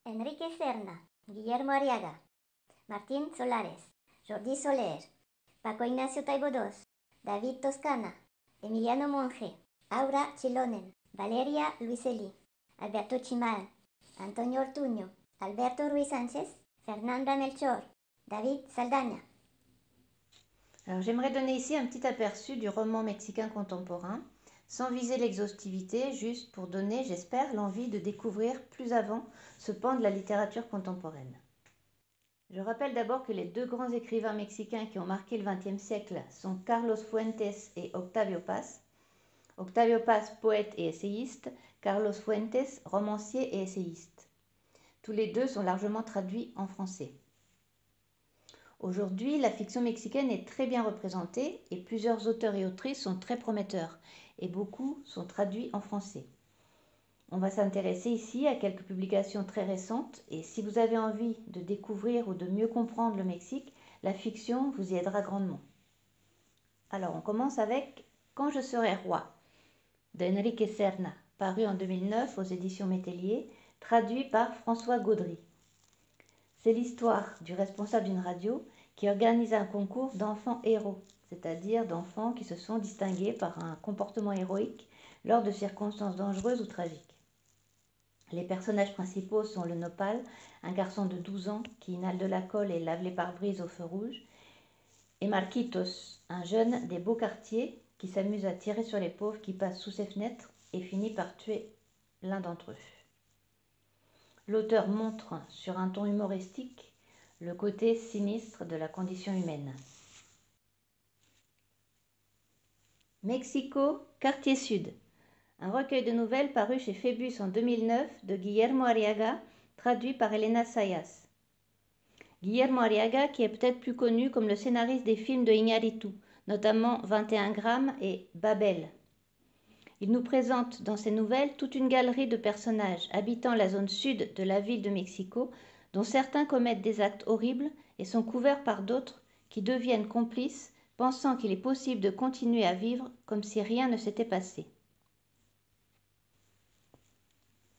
Enrique Serna, Guillermo Arriaga, Martín Solares, Jordi Soler, Paco Ignacio Taibo II, David Toscana, Emiliano Monge, Aura Chilonen, Valeria Luiselli, Alberto Chimal, Antonio Ortuño, Alberto Ruiz Sánchez, Fernanda Melchor, David Saldaña. Alors j'aimerais donner ici un petit aperçu du roman mexicain contemporain, sans viser l'exhaustivité, juste pour donner, j'espère, l'envie de découvrir plus avant ce pan de la littérature contemporaine. Je rappelle d'abord que les deux grands écrivains mexicains qui ont marqué le XXe siècle sont Carlos Fuentes et Octavio Paz. Octavio Paz, poète et essayiste, Carlos Fuentes, romancier et essayiste. Tous les deux sont largement traduits en français. Aujourd'hui, la fiction mexicaine est très bien représentée et plusieurs auteurs et autrices sont très prometteurs et beaucoup sont traduits en français. On va s'intéresser ici à quelques publications très récentes et si vous avez envie de découvrir ou de mieux comprendre le Mexique, la fiction vous y aidera grandement. Alors on commence avec Quand je serai roi de Enrique Serna, paru en 2009 aux éditions Métellier, traduit par François Gaudry. C'est l'histoire du responsable d'une radio qui organise un concours d'enfants héros, c'est-à-dire d'enfants qui se sont distingués par un comportement héroïque lors de circonstances dangereuses ou tragiques. Les personnages principaux sont le Nopal, un garçon de 12 ans qui inhale de la colle et lave les pare-brises au feu rouge, et Marquitos, un jeune des beaux quartiers qui s'amuse à tirer sur les pauvres qui passent sous ses fenêtres et finit par tuer l'un d'entre eux. L'auteur montre sur un ton humoristique le côté sinistre de la condition humaine. Mexico, quartier sud. Un recueil de nouvelles paru chez Phébus en 2009 de Guillermo Arriaga, traduit par Elena Sayas. Guillermo Arriaga, qui est peut-être plus connu comme le scénariste des films de Iñárritu, notamment 21 grammes et Babel. Il nous présente dans ses nouvelles toute une galerie de personnages habitant la zone sud de la ville de Mexico, dont certains commettent des actes horribles et sont couverts par d'autres qui deviennent complices, pensant qu'il est possible de continuer à vivre comme si rien ne s'était passé.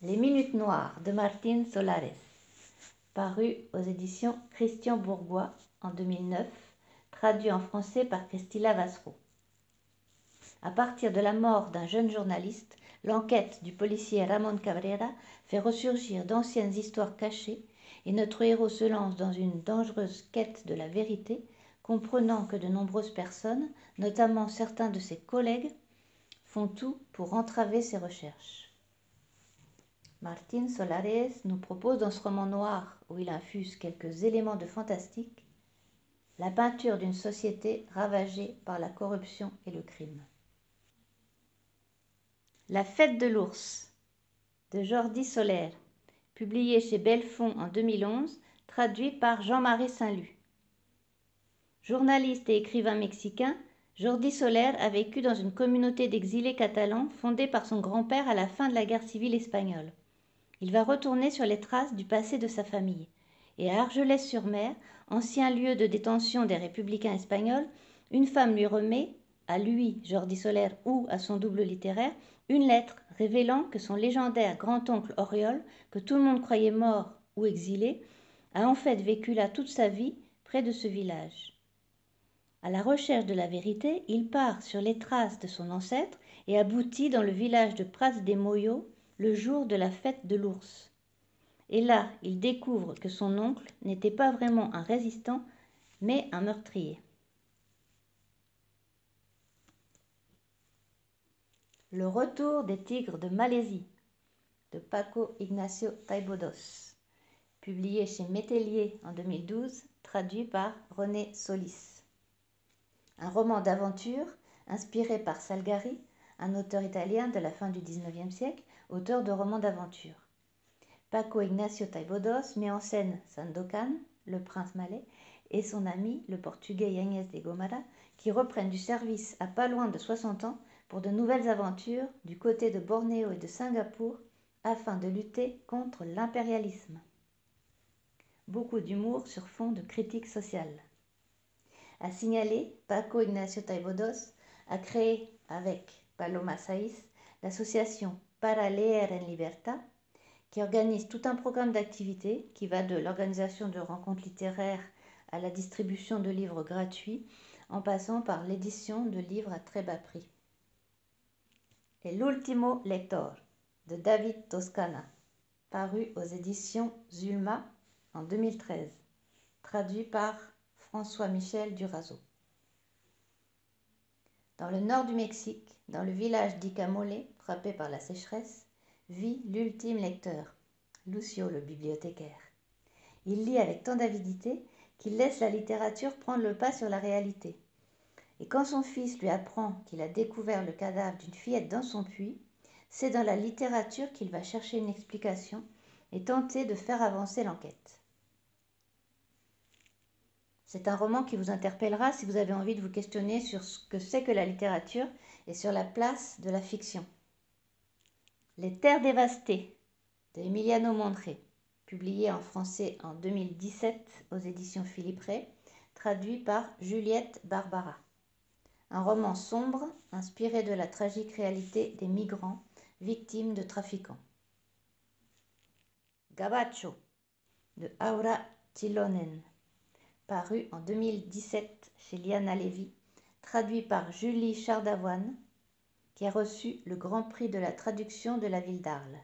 Les Minutes Noires de Martín Solares, paru aux éditions Christian Bourgois en 2009, traduit en français par Cristila Vassereau. À partir de la mort d'un jeune journaliste, l'enquête du policier Ramón Cabrera fait ressurgir d'anciennes histoires cachées et notre héros se lance dans une dangereuse quête de la vérité, comprenant que de nombreuses personnes, notamment certains de ses collègues, font tout pour entraver ses recherches. Martín Solares nous propose dans ce roman noir, où il infuse quelques éléments de fantastique, la peinture d'une société ravagée par la corruption et le crime. La fête de l'ours de Jordi Soler, publié chez Belfond en 2011, traduit par Jean-Marie Saint-Lut. Journaliste et écrivain mexicain, Jordi Soler a vécu dans une communauté d'exilés catalans fondée par son grand-père à la fin de la guerre civile espagnole. Il va retourner sur les traces du passé de sa famille. Et à Argelès-sur-Mer, ancien lieu de détention des républicains espagnols, une femme lui remet, à lui, Jordi Soler, ou à son double littéraire, une lettre révélant que son légendaire grand-oncle Oriol, que tout le monde croyait mort ou exilé, a en fait vécu là toute sa vie, près de ce village. À la recherche de la vérité, il part sur les traces de son ancêtre et aboutit dans le village de Prats de Moyo le jour de la fête de l'ours. Et là, il découvre que son oncle n'était pas vraiment un résistant, mais un meurtrier. Le retour des tigres de Malaisie de Paco Ignacio Taibo II, publié chez Métellier en 2012, traduit par René Solis. Un roman d'aventure inspiré par Salgari, un auteur italien de la fin du XIXe siècle, auteur de romans d'aventure. Paco Ignacio Taibo II met en scène Sandokan, le prince malais, et son ami, le portugais Yañez de Gomara, qui reprennent du service à pas loin de 60 ans pour de nouvelles aventures du côté de Bornéo et de Singapour afin de lutter contre l'impérialisme. Beaucoup d'humour sur fond de critique sociale. À signaler, Paco Ignacio Taibo II a créé avec Paloma Saiz l'association Para Leer en Libertad, qui organise tout un programme d'activités qui va de l'organisation de rencontres littéraires à la distribution de livres gratuits, en passant par l'édition de livres à très bas prix. Et L'Ultimo Lector de David Toscana, paru aux éditions Zulma en 2013, traduit par François-Michel Durazo. Dans le nord du Mexique, dans le village d'Icamole, frappé par la sécheresse, vit l'ultime lecteur, Lucio le bibliothécaire. Il lit avec tant d'avidité qu'il laisse la littérature prendre le pas sur la réalité. Et quand son fils lui apprend qu'il a découvert le cadavre d'une fillette dans son puits, c'est dans la littérature qu'il va chercher une explication et tenter de faire avancer l'enquête. C'est un roman qui vous interpellera si vous avez envie de vous questionner sur ce que c'est que la littérature et sur la place de la fiction. Les Terres dévastées de Emiliano Mondré, publié en français en 2017 aux éditions Philippe Ray, traduit par Juliette Barbara. Un roman sombre inspiré de la tragique réalité des migrants victimes de trafiquants. Gabacho de Aura Chilonen, paru en 2017 chez Liana Levy, traduit par Julie Chardavoine, qui a reçu le Grand Prix de la traduction de la ville d'Arles.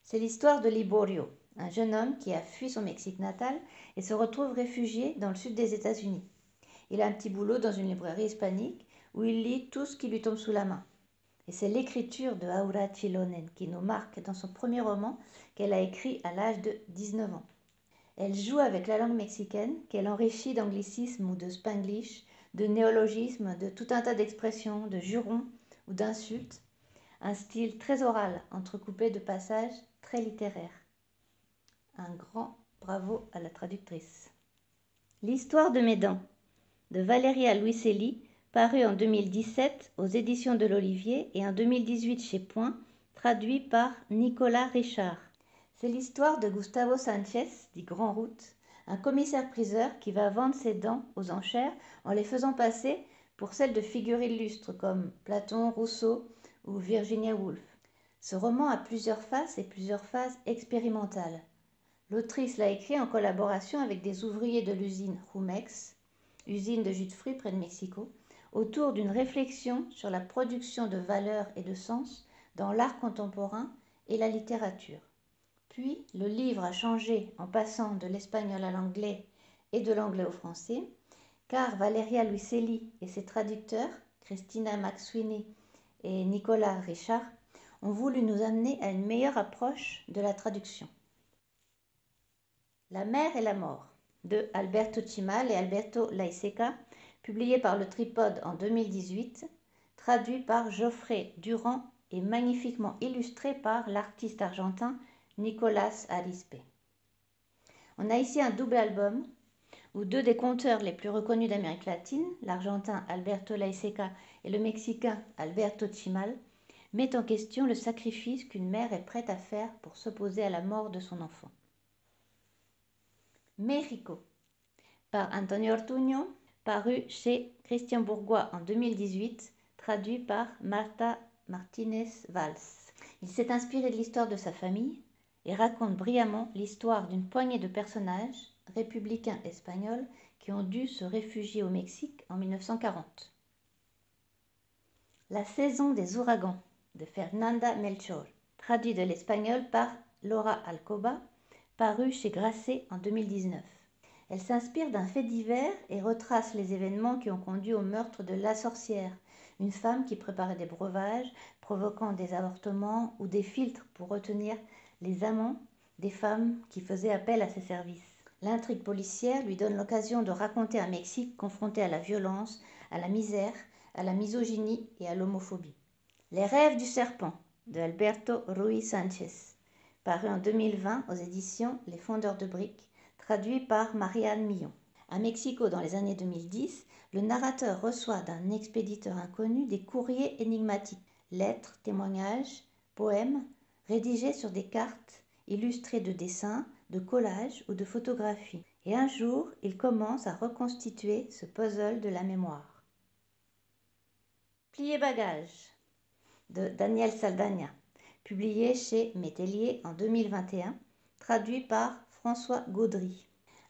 C'est l'histoire de Liborio, un jeune homme qui a fui son Mexique natal et se retrouve réfugié dans le sud des États-Unis. Il a un petit boulot dans une librairie hispanique où il lit tout ce qui lui tombe sous la main. Et c'est l'écriture de Aura Chilonen qui nous marque dans son premier roman qu'elle a écrit à l'âge de 19 ans. Elle joue avec la langue mexicaine qu'elle enrichit d'anglicismes ou de spanglish, de néologismes, de tout un tas d'expressions, de jurons ou d'insultes, un style très oral entrecoupé de passages très littéraires. Un grand bravo à la traductrice. L'histoire de mes dents de Valeria Luiselli, paru en 2017 aux éditions de l'Olivier et en 2018 chez Point, traduit par Nicolas Richard. C'est l'histoire de Gustavo Sánchez, dit Grand Route, un commissaire-priseur qui va vendre ses dents aux enchères en les faisant passer pour celles de figures illustres comme Platon, Rousseau ou Virginia Woolf. Ce roman a plusieurs faces et plusieurs phases expérimentales. L'autrice l'a écrit en collaboration avec des ouvriers de l'usine Jumex, usine de jus de fruits près de Mexico, autour d'une réflexion sur la production de valeurs et de sens dans l'art contemporain et la littérature. Puis, le livre a changé en passant de l'espagnol à l'anglais et de l'anglais au français, car Valeria Luiselli et ses traducteurs, Christina McSweeney et Nicolas Richard, ont voulu nous amener à une meilleure approche de la traduction. La mer et la mort de Alberto Chimal et Alberto Laiseca, publié par le Tripode en 2018, traduit par Geoffrey Durand et magnifiquement illustré par l'artiste argentin Nicolas Arispe. On a ici un double album où deux des conteurs les plus reconnus d'Amérique latine, l'argentin Alberto Laiseca et le mexicain Alberto Chimal, mettent en question le sacrifice qu'une mère est prête à faire pour s'opposer à la mort de son enfant. México, par Antonio Ortuño, paru chez Christian Bourgois en 2018, traduit par Marta Martínez-Valls. Il s'est inspiré de l'histoire de sa famille et raconte brillamment l'histoire d'une poignée de personnages républicains espagnols qui ont dû se réfugier au Mexique en 1940. La saison des ouragans de Fernanda Melchor, traduit de l'espagnol par Laura Alcoba, paru chez Grasset en 2019. Elle s'inspire d'un fait divers et retrace les événements qui ont conduit au meurtre de La Sorcière, une femme qui préparait des breuvages provoquant des avortements ou des filtres pour retenir les amants des femmes qui faisaient appel à ses services. L'intrigue policière lui donne l'occasion de raconter un Mexique confronté à la violence, à la misère, à la misogynie et à l'homophobie. Les rêves du serpent de Alberto Ruiz Sánchez, paru en 2020 aux éditions Les Fondeurs de Briques, traduit par Marianne Millon. À Mexico, dans les années 2010, le narrateur reçoit d'un expéditeur inconnu des courriers énigmatiques, lettres, témoignages, poèmes, rédigés sur des cartes, illustrés de dessins, de collages ou de photographies. Et un jour, il commence à reconstituer ce puzzle de la mémoire. Plier bagage de Daniel Saldana, publié chez Métellier en 2021, traduit par François Gaudry.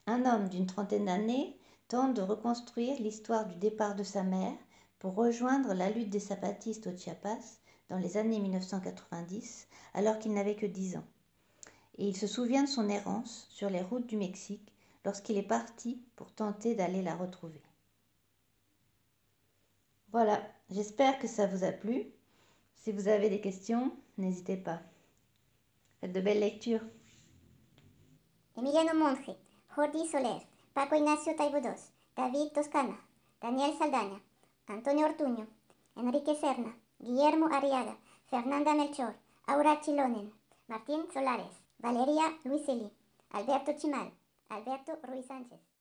Un homme d'une trentaine d'années tente de reconstruire l'histoire du départ de sa mère pour rejoindre la lutte des zapatistes au Chiapas dans les années 1990, alors qu'il n'avait que 10 ans. Et il se souvient de son errance sur les routes du Mexique lorsqu'il est parti pour tenter d'aller la retrouver. Voilà, j'espère que ça vous a plu. Si vous avez des questions, n'hésitez pas. Faites de belles lectures. Emiliano Monge, Jordi Soler, Paco Ignacio Taibo II, David Toscana, Daniel Saldaña, Antonio Ortuño, Enrique Serna, Guillermo Arriaga, Fernanda Melchor, Aura Chilonen, Martín Solares, Valeria Luiselli, Alberto Chimal, Alberto Ruiz Sánchez.